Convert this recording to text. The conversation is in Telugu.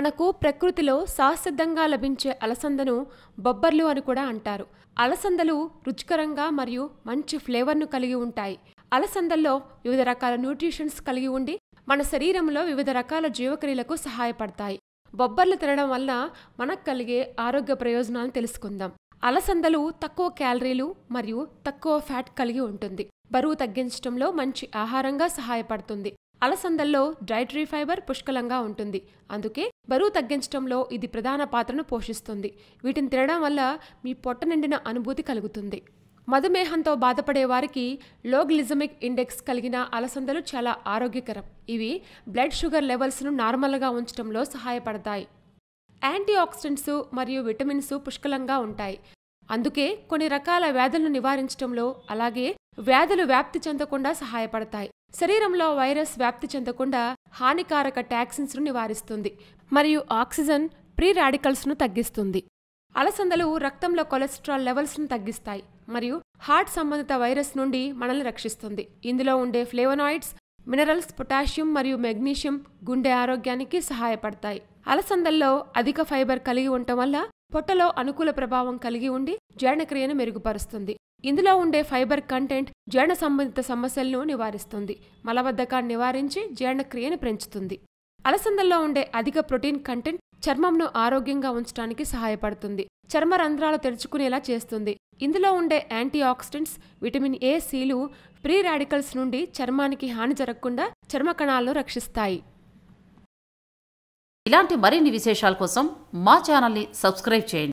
మనకు ప్రకృతిలో సహజసిద్ధంగా లభించే అలసందను బొబ్బర్లు అని కూడా అంటారు. అలసందలు రుచికరంగా మరియు మంచి ఫ్లేవర్ను కలిగి ఉంటాయి. అలసందల్లో వివిధ రకాల న్యూట్రిషన్స్ కలిగి ఉండి మన శరీరంలో వివిధ రకాల జీవక్రియలకు సహాయపడతాయి. బొబ్బర్లు తినడం వల్ల మనకు కలిగే ఆరోగ్య ప్రయోజనాలను తెలుసుకుందాం. అలసందలు తక్కువ క్యాలరీలు మరియు తక్కువ ఫ్యాట్ కలిగి ఉంటుంది. బరువు తగ్గించడంలో మంచి ఆహారంగా సహాయపడుతుంది. అలసందల్లో డైటరీ ఫైబర్ పుష్కలంగా ఉంటుంది. అందుకే బరువు తగ్గించడంలో ఇది ప్రధాన పాత్రను పోషిస్తుంది. వీటిని తినడం వల్ల మీ పొట్ట నిండిన అనుభూతి కలుగుతుంది. మధుమేహంతో బాధపడే వారికి లో గ్లిసమిక్ ఇండెక్స్ కలిగిన అలసందలు చాలా ఆరోగ్యకరం. ఇవి బ్లడ్ షుగర్ లెవెల్స్ను నార్మల్గా ఉంచడంలో సహాయపడతాయి. యాంటీ ఆక్సిడెంట్స్ మరియు విటమిన్స్ పుష్కలంగా ఉంటాయి. అందుకే కొన్ని రకాల వ్యాధులను నివారించడంలో అలాగే వ్యాధులు వ్యాప్తి చెందకుండా సహాయపడతాయి. శరీరంలో వైరస్ వ్యాప్తి చెందకుండా హానికారక టాక్సిన్స్ను నివారిస్తుంది మరియు ఆక్సిజన్ ప్రీ రాడికల్స్ను తగ్గిస్తుంది. అలసందలు రక్తంలో కొలెస్ట్రాల్ లెవెల్స్ను తగ్గిస్తాయి మరియు హార్ట్ సంబంధిత వైరస్ నుండి మనల్ని రక్షిస్తుంది. ఇందులో ఉండే ఫ్లేవనాయిడ్స్, మినరల్స్, పొటాషియం మరియు మెగ్నీషియం గుండె ఆరోగ్యానికి సహాయపడతాయి. అలసందల్లో అధిక ఫైబర్ కలిగి ఉండటం వల్ల పొట్టలో అనుకూల ప్రభావం కలిగి ఉండి జీర్ణక్రియను మెరుగుపరుస్తుంది. ఇందులో ఉండే ఫైబర్ కంటెంట్ జీర్ణ సంబంధిత సమస్యలను నివారిస్తుంది. మలబద్ధకాన్ని నివారించి జీర్ణక్రియను పెంచుతుంది. అలసందల్లో ఉండే అధిక ప్రోటీన్ కంటెంట్ చర్మంను ఆరోగ్యంగా ఉంచడానికి సహాయపడుతుంది. చర్మ రంధ్రాలు తెరుచుకునేలా చేస్తుంది. ఇందులో ఉండే యాంటీ ఆక్సిడెంట్స్, విటమిన్ ఏ, సిలు ప్రీ రాడికల్స్ నుండి చర్మానికి హాని జరగకుండా చర్మ కణాలను రక్షిస్తాయి. ఇలాంటి మరిన్ని విశేషాల కోసం మా ఛానల్ని సబ్స్క్రైబ్ చేయండి.